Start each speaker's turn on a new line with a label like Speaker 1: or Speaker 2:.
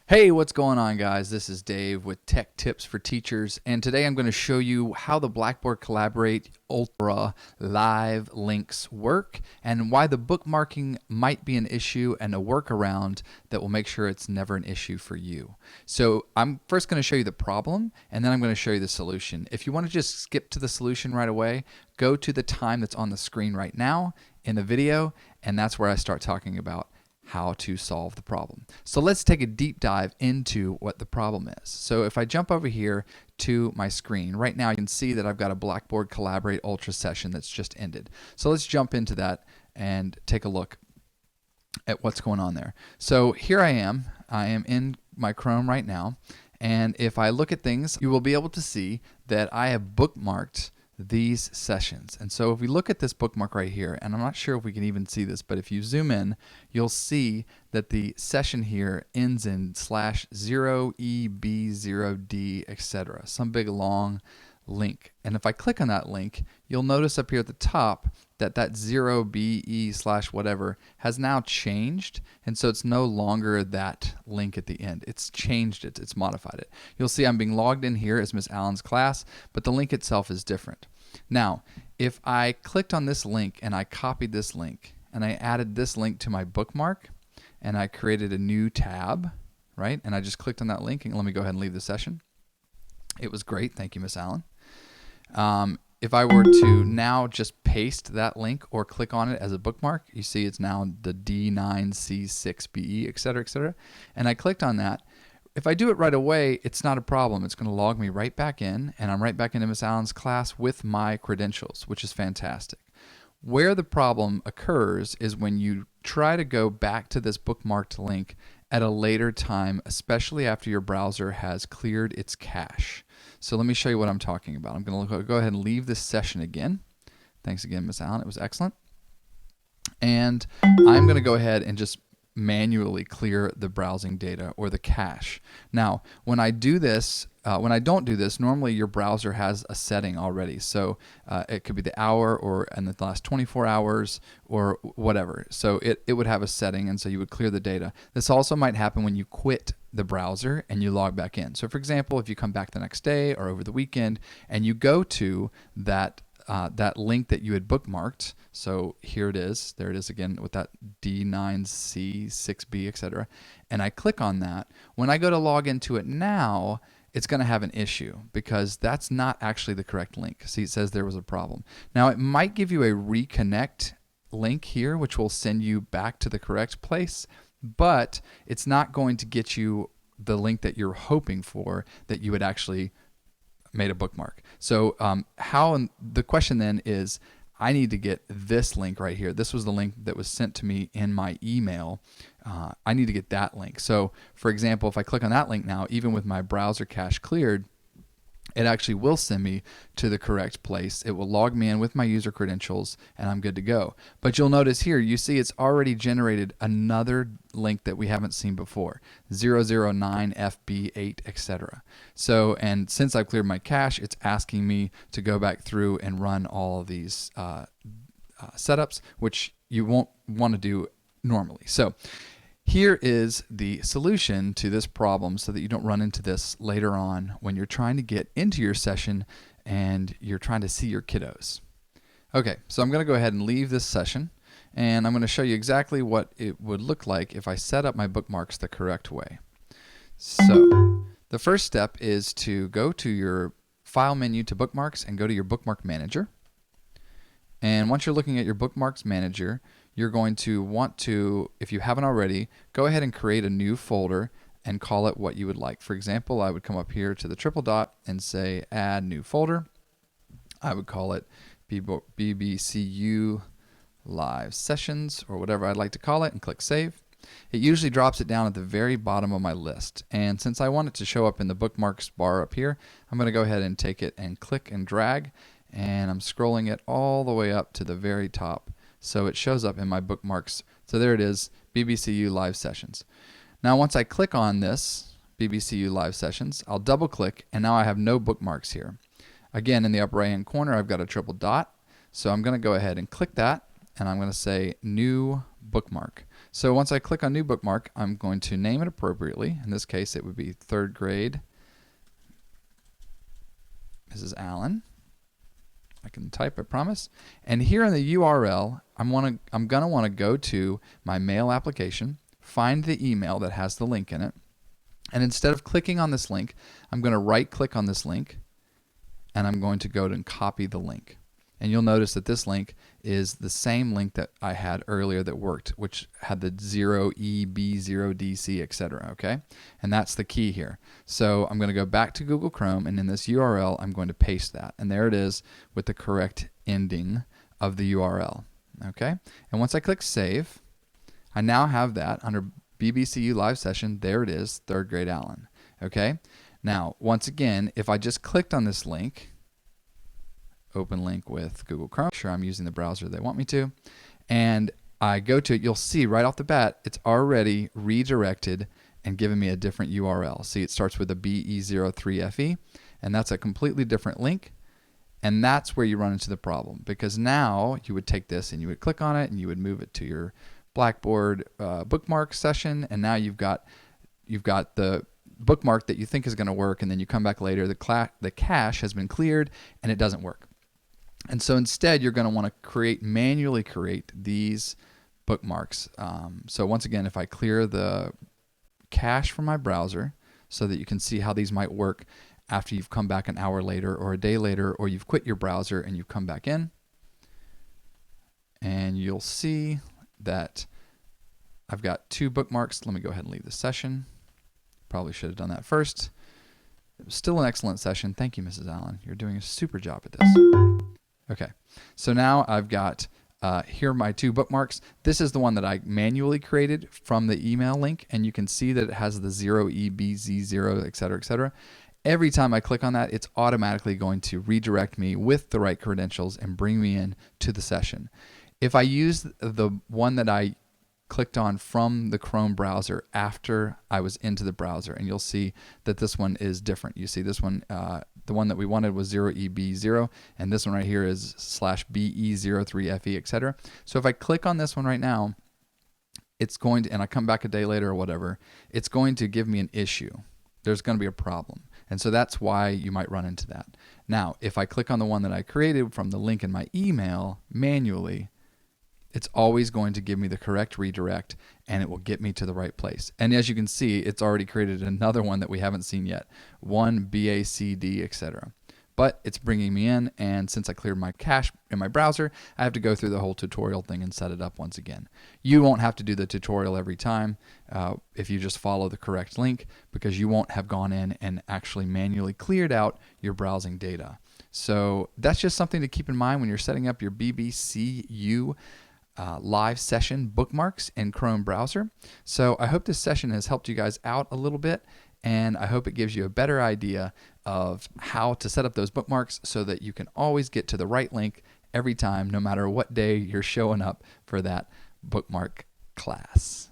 Speaker 1: Hey, what's going on, guys? This is Dave with Tech Tips for Teachers, and today I'm going to show you how the Blackboard Collaborate Ultra live links work and why the bookmarking might be an issue and a workaround that will make sure it's never an issue for you. So I'm first going to show you the problem, and then I'm going to show you the solution. If you want to just skip to the solution right away, go to the time that's on the screen right now in the video, and that's where I start talking about how to solve the problem. So let's take a deep dive into what the problem is. So if I jump over here to my screen, right now you can see that I've got a Blackboard Collaborate Ultra session that's just ended. So let's jump into that and take a look at what's going on there. So here I am in my Chrome right now, and if I look at things, you will be able to see that I have bookmarked these sessions. And so if we look at this bookmark right here, and I'm not sure if we can even see this, but if you zoom in, you'll see that the session here ends in /0EB0D, etc. Some big long link. And if I click on that link, you'll notice up here at the top that 0BE/whatever has now changed, and so it's no longer that link at the end. It's changed it, it's modified it. You'll see I'm being logged in here as Miss Allen's class, but the link itself is different. Now, if I clicked on this link and I copied this link and I added this link to my bookmark and I created a new tab, right? And I just clicked on that link, and let me go ahead and leave the session. It was great, thank you, Miss Allen. If I were to now just paste that link or click on it as a bookmark, you see it's now the D9C6BE, etc., etc. And I clicked on that. If I do it right away, it's not a problem. It's going to log me right back in, and I'm right back into Miss Allen's class with my credentials, which is fantastic. Where the problem occurs is when you try to go back to this bookmarked link at a later time, especially after your browser has cleared its cache. So let me show you what I'm talking about. I'm going to go ahead and leave this session again. Thanks again, Miss Allen. It was excellent. And I'm going to go ahead and just manually clear the browsing data or the cache. Now, when I do this, when I don't do this, normally your browser has a setting already. So it could be the hour or in the last 24 hours or whatever. So it would have a setting, and so you would clear the data. This also might happen when you quit the browser and you log back in. So for example, if you come back the next day or over the weekend and you go to that link that you had bookmarked, so here it is, there it is again with that D9C6B, etc. And I click on that. When I go to log into it now, it's going to have an issue because that's not actually the correct link. See, it says there was a problem. Now, it might give you a reconnect link here, which will send you back to the correct place, but it's not going to get you the link that you're hoping for, that you would actually made a bookmark. So the question then is, I need to get this link right here. This was the link that was sent to me in my email. I need to get that link. So for example, if I click on that link now, even with my browser cache cleared, it actually will send me to the correct place. It will log me in with my user credentials, and I'm good to go. But you'll notice here, you see it's already generated another link that we haven't seen before, 009FB8, etc. So, and since I've cleared my cache, it's asking me to go back through and run all of these setups, which you won't want to do normally. So here is the solution to this problem so that you don't run into this later on when you're trying to get into your session and you're trying to see your kiddos. Okay, so I'm going to go ahead and leave this session, and I'm going to show you exactly what it would look like if I set up my bookmarks the correct way. So the first step is to go to your File menu to Bookmarks and go to your Bookmark Manager. And once you're looking at your Bookmarks Manager, you're going to want to, if you haven't already, go ahead and create a new folder and call it what you would like. For example, I would come up here to the triple dot and say Add New Folder. I would call it BbCU Live Sessions or whatever I'd like to call it, and click Save. It usually drops it down at the very bottom of my list. And since I want it to show up in the bookmarks bar up here, I'm going to go ahead and take it and click and drag, and I'm scrolling it all the way up to the very top. So it shows up in my bookmarks. So there it is, BbCU Live Sessions. Now once I click on this, BbCU Live Sessions, I'll double click, and now I have no bookmarks here. Again, in the upper right hand corner, I've got a triple dot. So I'm going to go ahead and click that, and I'm going to say New Bookmark. So once I click on new bookmark, I'm going to name it appropriately. In this case, it would be 3rd grade Mrs. Allen. I can type, I promise. And here in the URL, I'm going to want to go to my mail application, find the email that has the link in it, and instead of clicking on this link, I'm going to right-click on this link, and I'm going to go and copy the link. And you'll notice that this link is the same link that I had earlier that worked, which had the 0EB0DC, etc. Okay, and that's the key here. So I'm going to go back to Google Chrome, and in this URL, I'm going to paste that, and there it is with the correct ending of the URL. Okay, and once I click Save, I now have that under BbCU Live Session. There it is, 3rd grade Allen. Okay, now once again, if I just clicked on this link, open link with Google Chrome. Sure, I'm using the browser they want me to. And I go to it, you'll see right off the bat, it's already redirected and given me a different URL. See, it starts with a BE03FE, and that's a completely different link. And that's where you run into the problem, because now you would take this and you would click on it and you would move it to your Blackboard bookmark session, and now you've got the bookmark that you think is going to work, and then you come back later, the cache has been cleared and it doesn't work. And so instead, you're going to want to manually create these bookmarks. So once again, if I clear the cache from my browser so that you can see how these might work after you've come back an hour later or a day later, or you've quit your browser and you've come back in, and you'll see that I've got 2 bookmarks. Let me go ahead and leave the session. Probably should have done that first. It was still an excellent session. Thank you, Mrs. Allen. You're doing a super job at this. Okay, so now I've got here are my 2 bookmarks. This is the one that I manually created from the email link, and you can see that it has the 0EBZ0, etc., etc. Every time I click on that, it's automatically going to redirect me with the right credentials and bring me in to the session. If I use the one that I clicked on from the Chrome browser after I was into the browser, and you'll see that this one is different. You see this one, the one that we wanted was 0EB0, and this one right here is /BE03FE, etc. So if I click on this one right now, it's going to, and I come back a day later or whatever, it's going to give me an issue. There's going to be a problem. And so that's why you might run into that. Now, if I click on the one that I created from the link in my email manually, it's always going to give me the correct redirect, and it will get me to the right place. And as you can see, it's already created another one that we haven't seen yet, 1BACD, etc. But it's bringing me in, and since I cleared my cache in my browser, I have to go through the whole tutorial thing and set it up once again. You won't have to do the tutorial every time if you just follow the correct link, because you won't have gone in and actually manually cleared out your browsing data. So that's just something to keep in mind when you're setting up your BbCU live session bookmarks in Chrome browser. So I hope this session has helped you guys out a little bit, and I hope it gives you a better idea of how to set up those bookmarks so that you can always get to the right link every time, no matter what day you're showing up for that bookmark class.